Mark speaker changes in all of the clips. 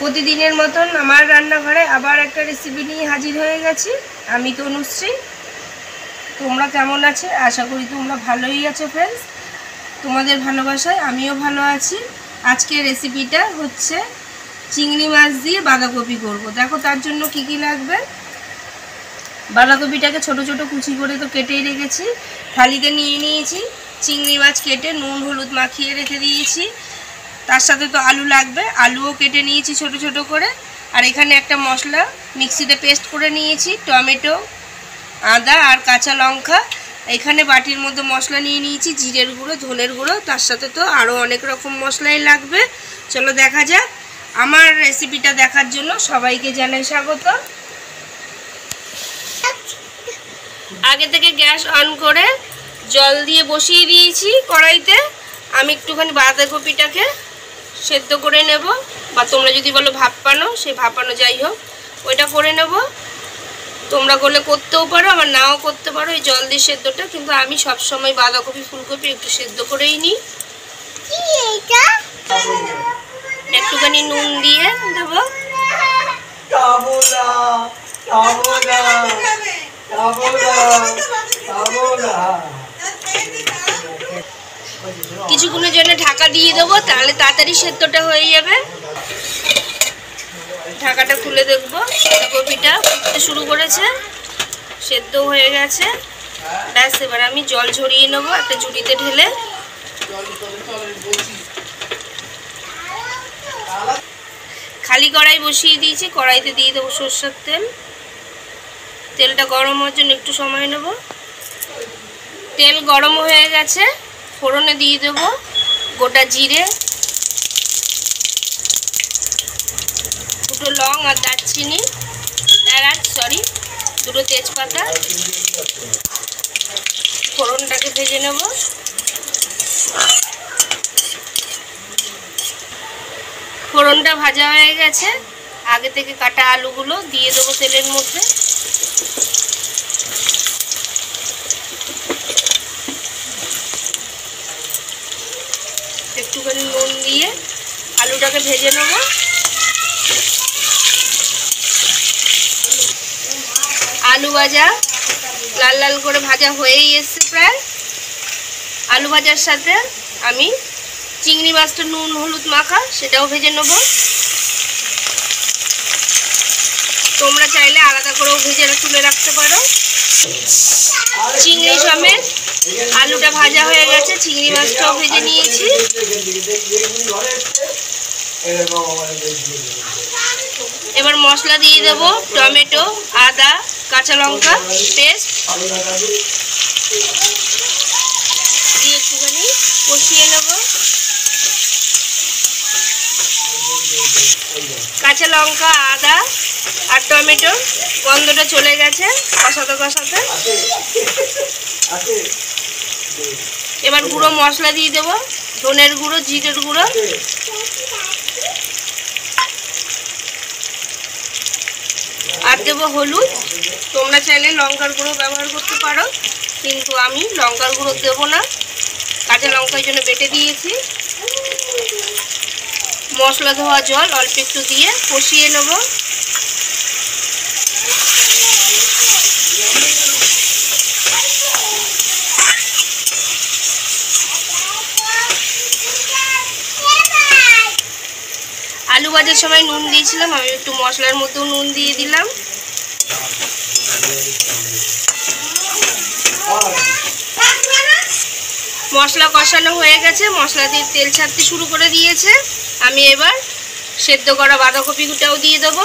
Speaker 1: প্রতিদিনের মতন আমার রান্নাঘরে আবার একটা রেসিপি নিয়ে হাজির হয়ে গেছি। আমি তনুশ্রী। তোমরা কেমন আছো? আশা করি তোমরা ভালোই আছো ফ্রেন্ডস। তোমাদের ভালোবাসায় আমিও ভালো আছি। আজকের রেসিপিটা হচ্ছে চিংড়ি মাছ দিয়ে বাঁধাকপি করব। দেখো তার জন্য কি কি লাগবে। বাঁধাকপিটাকে ছোট ছোট কুচি করে তো কেটেই রেখেছি। থালিতে নিয়ে নিয়েছি। চিংড়ি মাছ কেটে নুন হলুদ মাখিয়ে রেখে দিয়েছি। তার সাথে তো আলু লাগবে, আলুও কেটে নিয়েছি ছোট ছোট করে। আর এখানে একটা মশলা মিক্সিতে পেস্ট করে নিয়েছি, টমেটো, আদা আর কাঁচা লঙ্কা। এখানে বাটির মধ্যে মশলা নিয়ে নিয়েছি, জিরের গুঁড়ো, ধনের গুঁড়ো। তার সাথে তো আরও অনেক রকম মশলাই লাগবে। চলো দেখা যাক। আমার রেসিপিটা দেখার জন্য সবাইকে জানাই স্বাগত। আগে থেকে গ্যাস অন করে জল দিয়ে বসিয়ে দিয়েছি কড়াইতে। আমি একটুখানি বাঁধাকপিটাকে সেদ্ধ করে নেব, বা তোমরা যদি বলো ভাপানো, সে ভাপানো যাই হোক, ওইটা করে নেব। তোমরা করলে করতেও পারো, আবার নাও করতে পারো এই জল দিয়ে সেদ্ধটা। কিন্তু আমি সবসময় বাঁধাকপি ফুলকপি একটু সেদ্ধ করেই নিই। একটুখানি নুন দিয়ে দেবো। কিছুক্ষণের জন্য ঢাকা দিয়ে দেবো, তাহলে তাড়াতাড়ি সেদ্ধটা হয়ে যাবে। ঢাকাটা খুলে দেখবো, বাঁধাকপিটা ফুটতে শুরু করেছে, সেদ্ধ হয়ে গেছে। ব্যাস, এবার আমি জল ঝরিয়ে নেবো একটা ঝুড়িতে ঢেলে। খালি কড়াই বসিয়ে দিয়েছি, কড়াইতে দিয়ে দেবো সরষের তেল। তেলটা গরম হওয়ার জন্য একটু সময় নেব। তেল গরম হয়ে গেছে, ফোড়নে দিয়ে দেবো গোটা জিরে, দুটো লং আর দারচিনি, দুটো তেজপাতা। ফোড়নটাকে ভেজে নেব। ফোড়নটা ভাজা হয়ে গেছে, আগে থেকে কাটা আলুগুলো দিয়ে দেবো তেলের মধ্যে। একটুখানি নুন দিয়ে আলুটাকে ভেজে নেব। আলু ভাজা লাল লাল করে ভাজা হয়েই এসছে প্রায়। আলু ভাজার সাথে আমি চিংড়ি মাছটা নুন হলুদ মাখা সেটাও ভেজে নেব। তোমরা চাইলে আলাদা করেও ভেজে তুলে রাখতে পারো। চিংড়ি সমেত আলুটা ভাজা হয়ে গেছে, চিংড়ি মাছটাও ভেজে নিয়েছি। এবার মশলা দিয়ে দেবো, টমেটো, আদা, কাঁচা লঙ্কা পেস্ট দিয়ে একটুখানি কষিয়ে নেব। কাঁচা লঙ্কা, আদা আর টমেটো গন্ধটা চলে গেছে কষাতে কষাতে। এবার গুঁড়ো মশলা দিয়ে দেবো, ধনের গুঁড়ো, জিরের গুঁড়ো, আর দেবো হলুদ। তোমরা চাইলে লঙ্কার গুঁড়ো ব্যবহার করতে পারো, কিন্তু আমি লঙ্কার গুঁড়ো দেবো না, কাঁচা লঙ্কার জন্য বেটে দিয়েছি। মশলা ধোয়া জল অল্প একটু দিয়ে কষিয়ে নেব। আলু ভাজার সময় নুন দিয়েছিলাম, আমি একটু মশলার মধ্যেও নুন দিয়ে দিলাম। মশলা কষানো হয়ে গেছে, মশলা দিয়ে তেল ছাড়তে শুরু করে দিয়েছে। আমি এবার সেদ্ধ করা বাঁধাকপিটাও দিয়ে দেবো।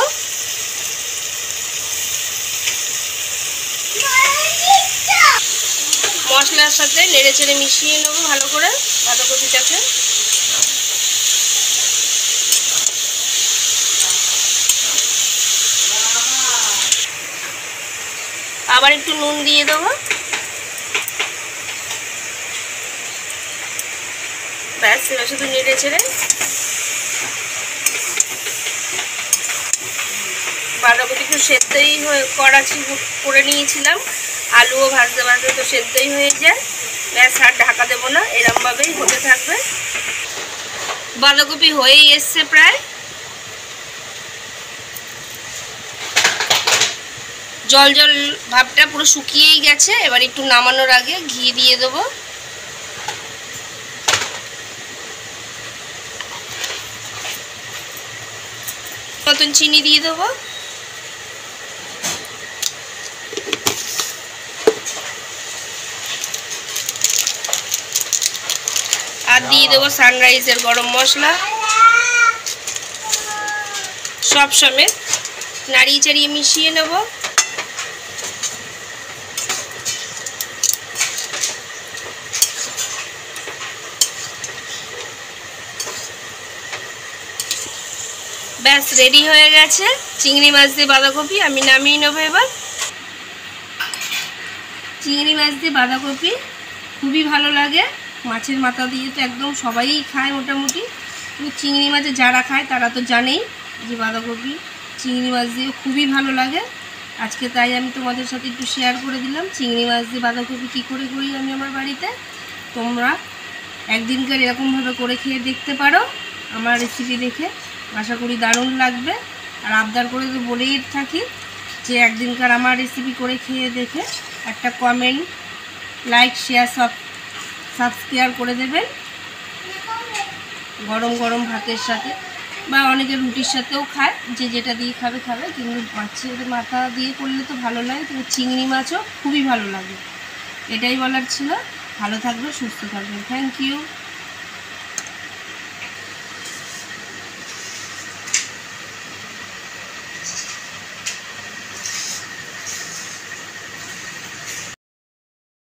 Speaker 1: মশলার সাথে নেড়ে চেড়ে মিশিয়ে নেবো ভালো করে বাঁধাকপিটাকে। আবার একটু নুন দিয়ে দেবো। ব্যাস, এবার শুধু নেড়ে ছেড়ে বাঁধাকপিকে সেদ্ধই করে নিয়েছিলাম। আলুও ভাজতে ভাজতে তো সেদ্ধই হয়ে যায়। ব্যাস, আর ঢাকা দেবো না, এরমভাবেই হতে থাকবে। বাঁধাকপি হয়েই এসছে প্রায়। জল জল ভাবটা পুরো শুকিয়েই গেছে। এবার একটু নামানোর আগে ঘি দিয়ে দেবো। মতন চিনি দিয়ে দেবো। আর দিয়ে দেবো সানরাইজের গরম মশলা, সব সমেত নাড়িয়ে চাড়িয়ে মিশিয়ে নেব। ব্যাস রেডি হয়ে গেছে চিংড়ি মাছ দিয়ে বাঁধাকপি। আমি নামিয়ে নেবো এবার। চিংড়ি মাছ দিয়ে বাঁধাকপি খুবই ভালো লাগে। মাছের মাথা দিয়ে তো একদম সবাই খায় মোটামুটি, কিন্তু চিংড়ি মাছে যারা খায় তারা তো জানেই যে বাঁধাকপি চিংড়ি মাছ দিয়ে খুবই ভালো লাগে। আজকে তাই আমি তোমাদের সাথে একটু শেয়ার করে দিলাম চিংড়ি মাছ দিয়ে বাঁধাকপি কী করে করি আমি আমার বাড়িতে। তোমরা একদিনকার এরকমভাবে করে খেয়ে দেখতে পারো আমার রেসিপি দেখে, আশা করি দারুণ লাগবে। আর আবদার করে তো বলেই থাকি যে একদিনকার আমার রেসিপি করে খেয়ে দেখে একটা কমেন্ট, লাইক, শেয়ার, সাবস্ক্রাইব করে দেবেন। গরম গরম ভাতের সাথে বা অনেকে রুটির সাথেও খায়, যে যেটা দিয়ে খাবে খাবে, কিন্তু মাছের মাথা দিয়ে করলে তো ভালো লাগে, কিন্তু চিংড়ি মাছও খুবই ভালো লাগে। এটাই বলার ছিল। ভালো থাকবে, সুস্থ থাকবে। Thank you.